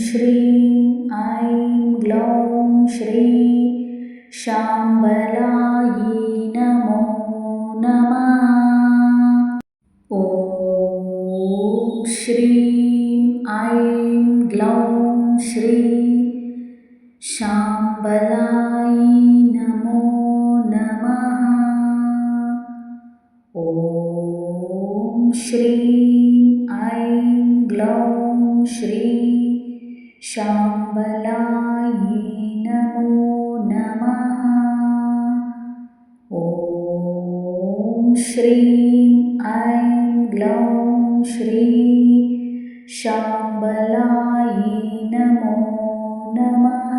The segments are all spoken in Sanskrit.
श्रीं ऐं ग्लौं श्री शाम्बलायै नमो नमः। ॐ श्रीं ऐं ग्लौं श्री शाम्बलायै नमो नमः। ॐ श्रीं ऐं ग्लौं श्री शाम्बलायै नमो नमः। ॐ श्रीं ऐं ग्लौं श्री शाम्बलायै नमो नमः।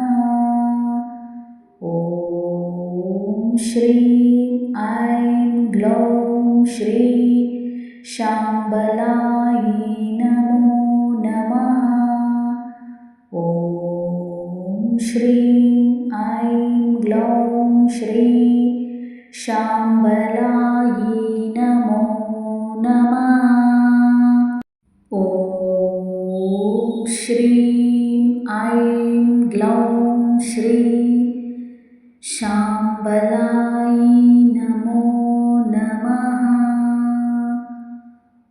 ॐ श्रीं ऐं ग्लौं श्री शाम्बलायै नमो नमः। ॐ श्रीं ऐं ग्लौं श्री शाम्बलायै नमो नमः। ॐ श्रीं ऐं ग्लौं श्री शाम्बलायै नमो नमः।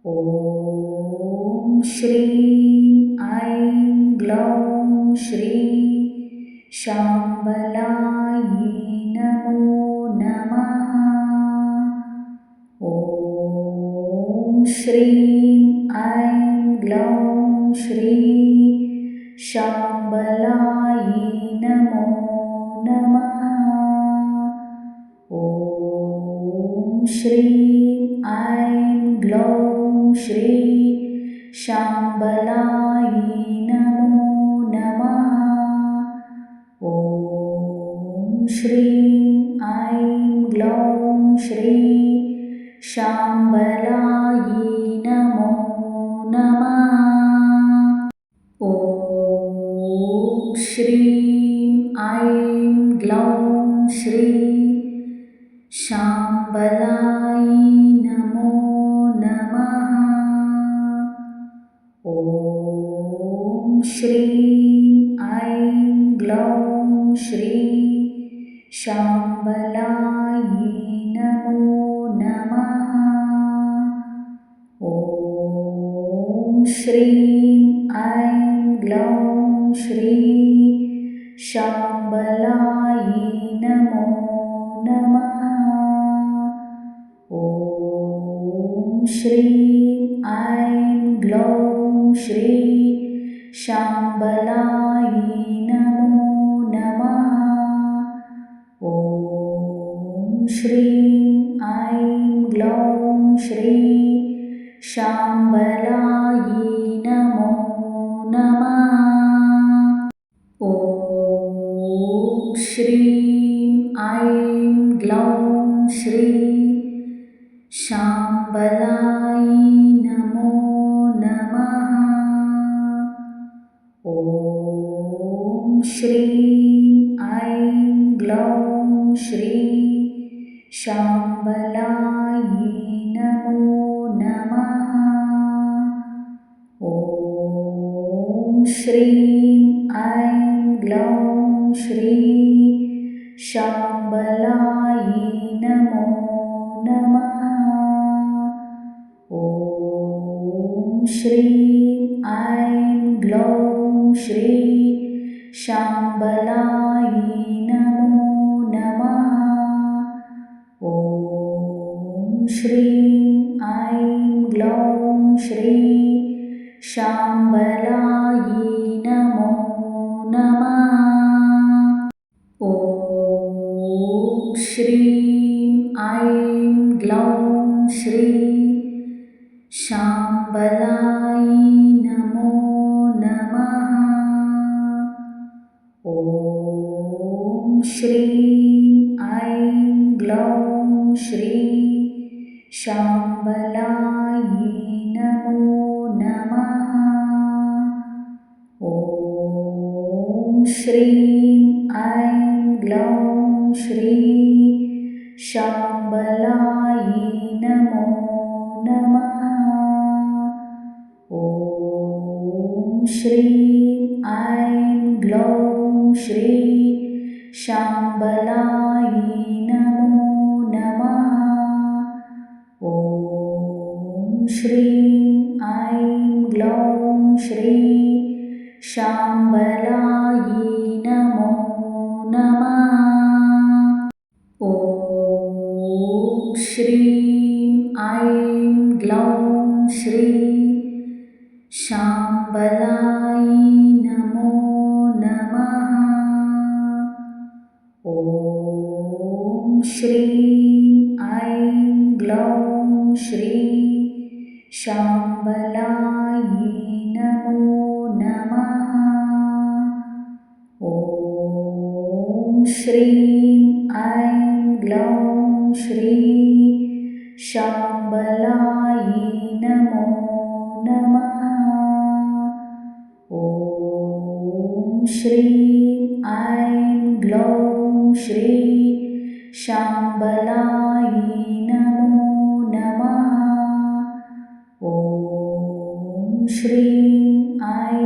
ॐ श्रीं ऐं ग्लौं श्री शाम्बलायै नमो नमः। ॐ श्रीं ऐं ग्लौं श्री शाम्बलायै नमो नमः। ॐ श्रीं ऐं ग्लौं श्री शाम्बलायै नमो नमः। ॐ श्रीं ऐं ग्लौं श्री शाम्बलायै नमो नमः। ॐ श्रीं ऐं ग्लौं श्री शाम्बलायै नमो नमः। ॐ श्रीं ऐं ग्लौं श्री शाम्बलायै नमो नमः। ॐ श्रीं ऐं ग्लौं श्री शाम्बलायै नमो नमः। ॐ श्रीं ऐं ग्लौं श्री शाम्बलायै नमो नमः। ॐ श्रीं ऐं ग्लौं श्री शाम्बलायै नमो नमः। ॐ श्रीं ऐं ग्लौं श्री शाम्बलायै नमो नमः। ॐ श्रीं ऐं ग्लौं श्री शाम्बलायै नमो नमः। ॐ श्रीं ऐं ग्लौं श्री शाम्बलायै नमो नमः। ॐ श्रीं ऐं ग्लौं श्री शाम्बलायै नमो नमः। ॐ श्रीं ऐं ग्लौं श्री शाम्बलायै नमो नमः। ॐ श्रीं ऐं ग्लौं श्री शाम्बलायै नमो नमः। ॐ श्रीं ऐं ग्लौं श्री शाम्बलायै नमो नमः। ॐ श्रीं ऐं ग्लौं श्री शाम्बलायै नमो नमः। ॐ श्रीं ऐं ग्लौं श्री शाम्बलायै नमो नमः। ॐ श्रीं ऐं ग्लौं श्री शाम्बलायै नमो नमः। ॐ श्रीं ऐं ग्लौं श्री शाम्बलायै नमो नमः। ॐ श्रीं ऐं ग्लौं श्री शाम्बलायै नमो नमः। ॐ श्रीं ऐं ग्लौं श्री शाम्बलायै नमो नमः। ॐ श्रीं ऐं ग्लौं श्री शाम्बलायै नमो नमः। ॐ श्रीं ऐं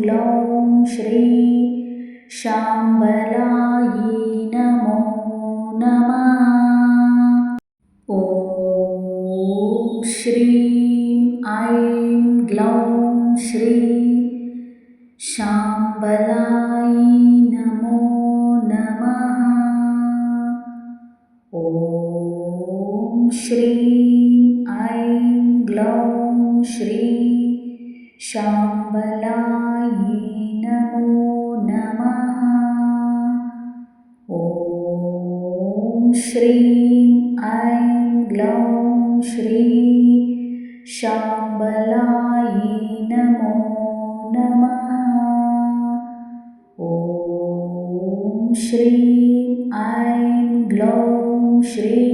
ग्लौं श्री शाम्बलायै नमो नमः। ॐ श्रीं ऐं ग्लौं श्री शाम्बलायै नमो नमः। ॐ श्रीं ऐं ग्लौं श्री शाम्बलायै नमो नमः। ॐ श्रीं ऐं ग्लौं श्री शाम्बलायै नमो नमः। ॐ श्रीं ऐं ग्लौं श्री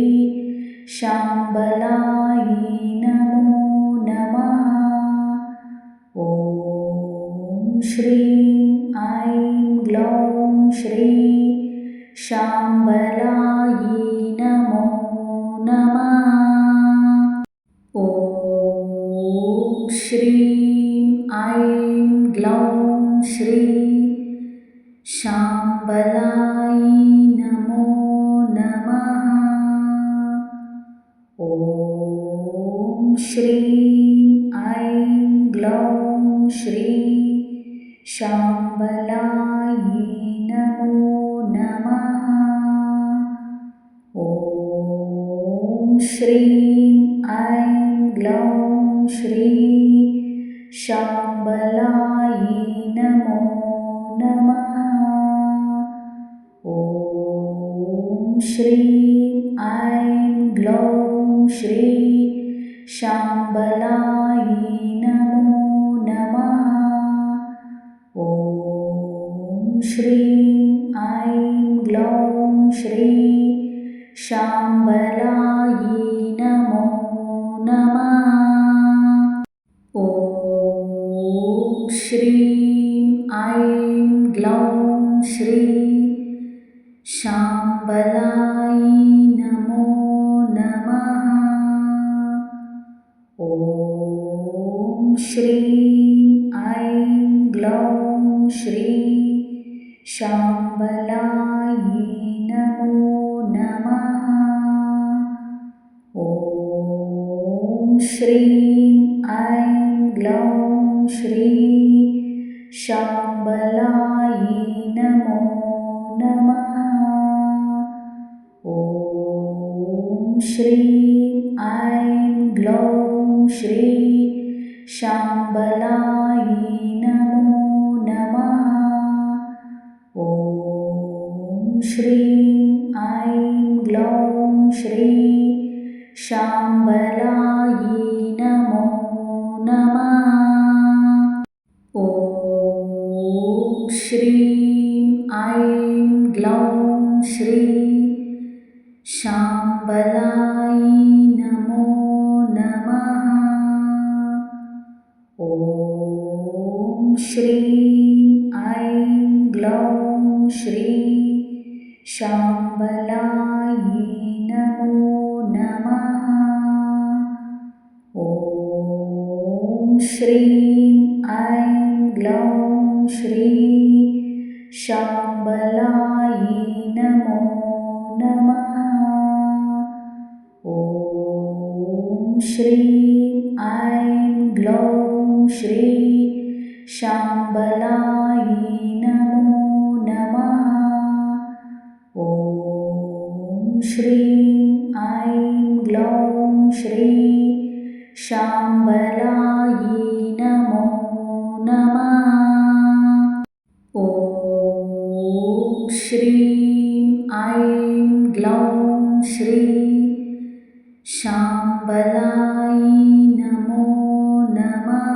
शाम्बलायै नमो नमः। ॐ श्रीं ऐं ग्लौं श्री शाम्बलायै नमो नमः। ॐ श्रीं ऐं ग्लौं श्री शाम्बलायै नमो नमः। ॐ श्रीं ऐं ग्लौं श्री शाम्बलायै नमो नमः। ॐ श्रीं ऐं ग्लौं श्री शाम्बलायै नमो नमः। ॐ श्रीं ऐं ग्लौं श्री शाम्बलायै नमो नमः। ॐ श्रीं ऐं ग्लौं श्री शाम्बलायै नमो नमः। ॐ श्रीं ऐं ग्लौं श्री शाम्बलायै नमो नमः। ॐ श्रीं ऐं ग्लौं श्री शाम्बलायै नमो नमः। ॐ श्रीं ऐं ग्लौं श्री शाम्बलायै नमो नमः। ॐ श्रीं ऐं ग्लौं श्री शाम्बलायै नमो नमः। ॐ श्रीं ऐं ग्लौं श्री शाम्बलायै नमो नमः। ॐ श्रीं ऐं ग्लौं श्री शाम्बलायै नमो नमः। ॐ श्रीं ऐं ग्लौं श्री शाम्बलायै नमो नमः। ॐ श्रीं ऐं ग्लौं श्री शाम्बलायै नमो नमः। ॐ श्रीं ऐं ग्लौं श्री शाम्बलायै नमो नमः। ॐ श्रीं ऐं ग्लौं श्री शाम्बलायै नमो नमः। ॐ श्रीं ऐं ग्लौं श्री शाम्बलायै नमो नमः।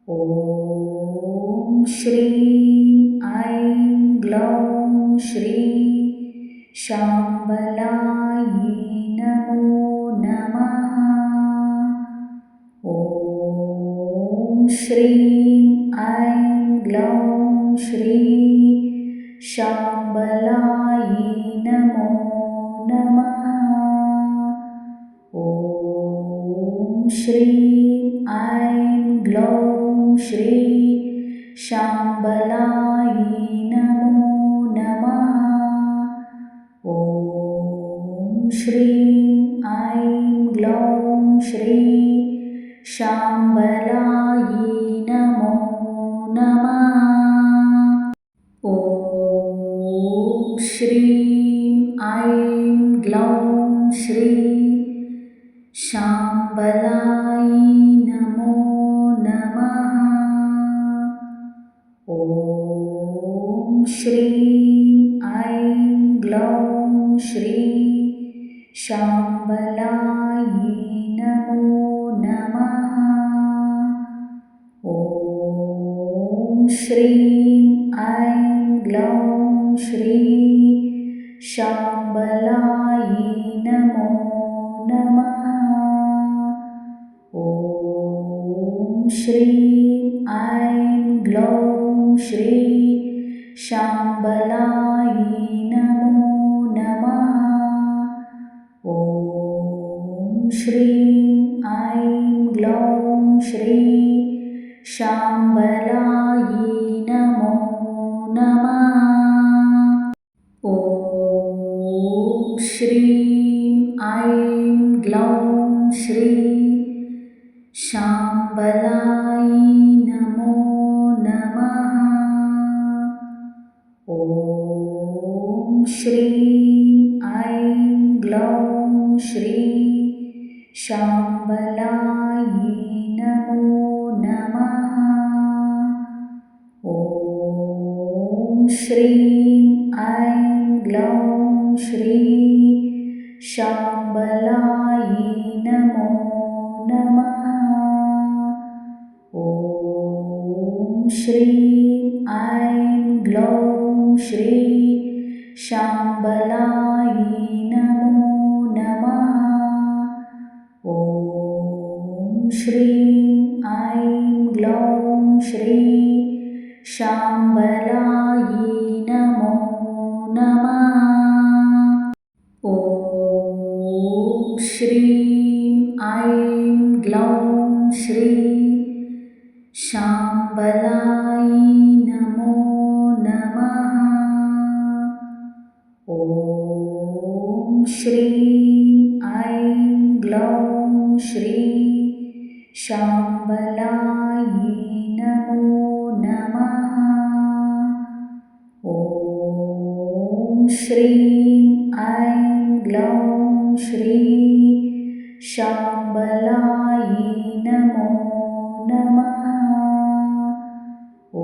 ॐ श्रीं ऐं ग्लौं श्री शाम्बलायै नमो नमः। ॐ श्रीं ऐं ग्लौं श्री शाम्बलायै नमो नमः। ॐ श्रीं ऐं ग्लौं श्री शाम्बलायै नमो नमः। ॐ श्रीं ऐं ग्लौं श्री शाम्बलायै नमो नमः। ॐ श्रीं ऐं ग्लौं श्री शाम्बलायै नमो नमः। ॐ श्रीं ऐं ग्लौं श्री शाम्बलायै नमो नमः। ॐ श्रीं ऐं ग्लौं श्री शाम्बलायै नमो नमः। ॐ श्रीं ऐं ग्लौं श्री शाम्बलायै नमो नमः। ॐ श्रीं ऐं ग्लौं श्री शाम्बलायै नमो नमः। ॐ श्रीं ऐं ग्लौं श्री शाम्बलायै नमो नमः। ॐ श्रीं ऐं ग्लौं श्री शाम्बलायै नमो नमः। ॐ श्रीं ऐं ग्लौं श्री शाम्बलायै नमो नमः। ॐ श्रीं ऐं ग्लौं श्री शाम्बलायै नमो नमः। ॐ श्रीं ऐं ग्लौं श्री शाम्बलायै नमो नमः। ॐ श्रीं ऐं ग्लौं श्री शाम्बलायै नमो नमः। ॐ श्रीं ऐं ग्लौं श्री शाम्बलायै नमो नमः। ॐ श्रीं ऐं ग्लौं श्री शाम्बलायै नमो नमः। ॐ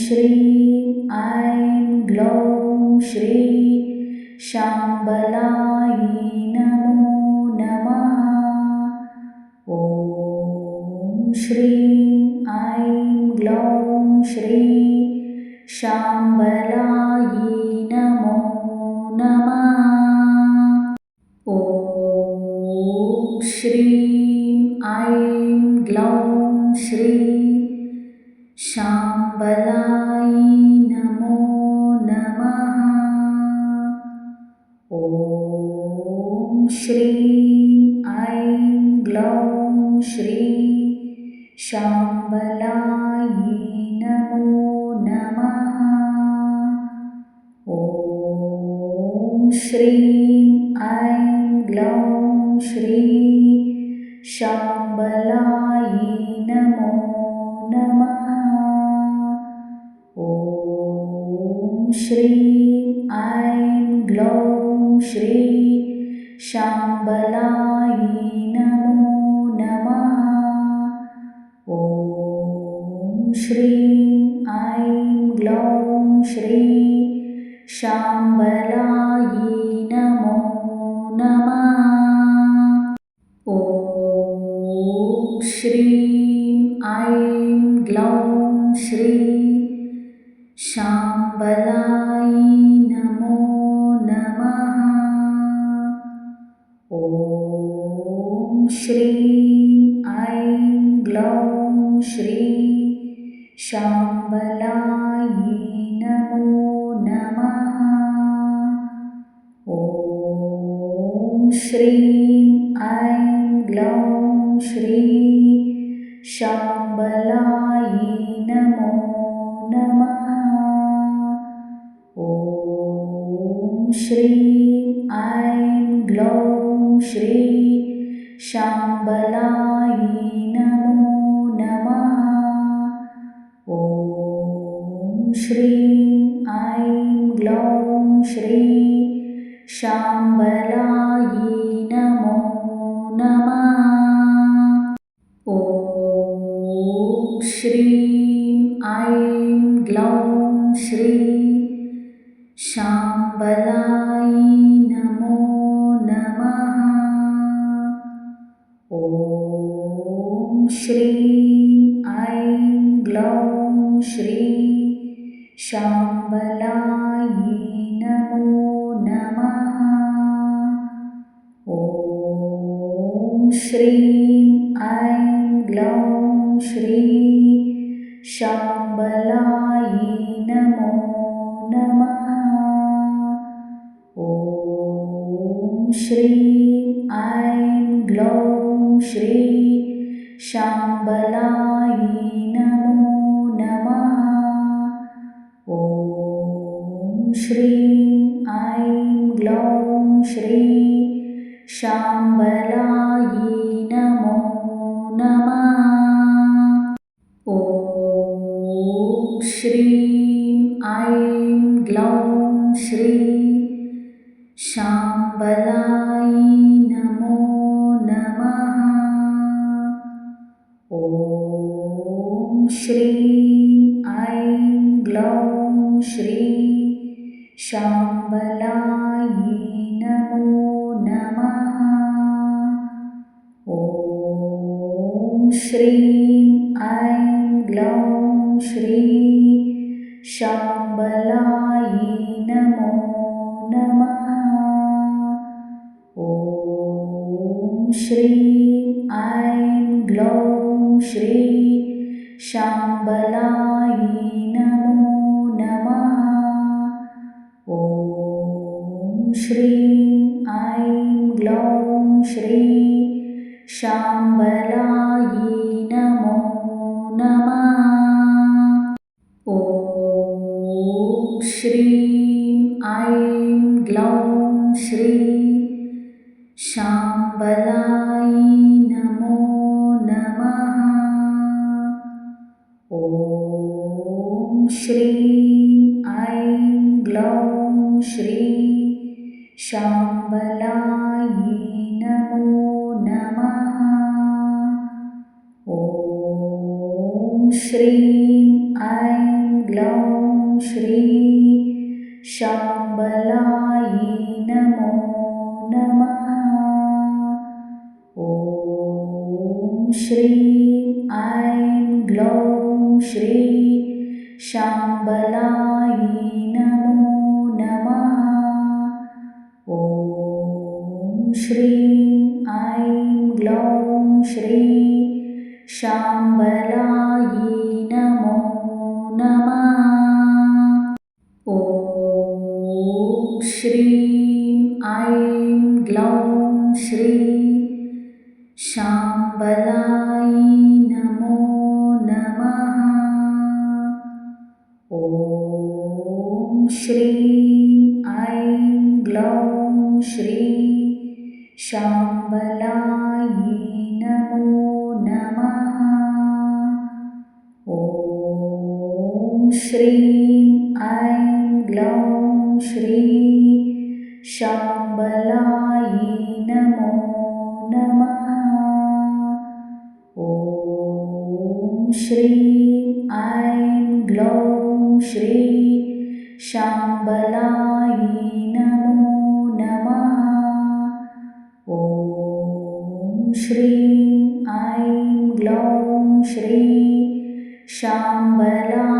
श्रीं ऐं ग्लौं श्री शाम्बलायै नमो नमः। ॐ श्रीं ऐं ग्लौं श्री शाम्बलायै नमो नमः। ॐ श्रीं ऐं ग्लौं श्री शाम्बलायै नमो नमः। ॐ श्रीं ऐं ग्लौं श्री शाम्बलायै श्रीं ऐं ग्लौं श्री शाम्बलायै नमो नमः। ॐ श्रीं ऐं ग्लौं श्री शाम्बलायै नमो नमः। ॐ श्रीं ऐं ग्लौं श्री शाम्बलायै नमो नमः। ॐ श्रीं ऐं ग्लौं श्री शाम्बलायै नमो नमः। ॐ श्रीं ऐं ग्लौं श्री शाम्बलायै नमो नमः। ॐ श्रीं ऐं ग्लौं श्री शाम्बलायै नमो नमः। ॐ श्रीं ऐं ग्लौं श्री शाम्बलायै नमो नमः। ॐ श्रीं ऐं ग्लौं श्री शाम्बलायै नमो नमः। ॐ श्रीं ऐं ग्लौं श्री शाम्बलायै नमो नमः। ॐ श्रीं ऐं ग्लौं श्री शाम्बलायै नमो नमः। ॐ श्रीं ऐं ग्लौं श्री शाम्बलायै नमो नमः। ॐ श्रीं ऐं ग्लौं श्री शाम्बलायै नमो नमः। ॐ श्रीं ऐं ग्लौं श्री शाम्बलायै नमो नमः। ॐ श्रीं ऐं ग्लौं श्री शाम्बलायै नमो नमः। ॐ श्रीं ऐं ग्लौं श्री शाम्बलायै नमो नमः। ॐ श्रीं ऐं ग्लौं श्री शाम्बलायै नमो नमः। ॐ श्रीं ऐं ग्लौं श्री शाम्बलायै नमो नमः। ॐ श्रीं ऐं ग्लौं श्री शाम्बलायै नमो नमः। ॐ श्रीं ऐं ग्लौं श्री शाम्बलायै नमो नमः। ॐ श्रीं ऐं ग्लौं श्री शाम्बलायै नमो नमः। ॐ श्रीं ऐं ग्लौं श्री शाम्बलायै नमो नमः। ॐ श्रीं ऐं ग्लौं श्री शाम्बलायै नमो नमः। ॐ श्रीं ऐं ग्लौं श्री शाम्बलायै नमो नमः। ॐ श्रीं ऐं ग्लौं श्री शाम्बलायै नमो नमः। ॐ श्रीं ऐं ग्लौं શાંબલાય નમો નમઃ. ઓમ શ્રીમ ઐં ગ્લૌં શ્રી શાંબલાય નમો નમઃ. ઓમ શ્રીમ ઐં ગ્લૌં શ્રી શાંબલાય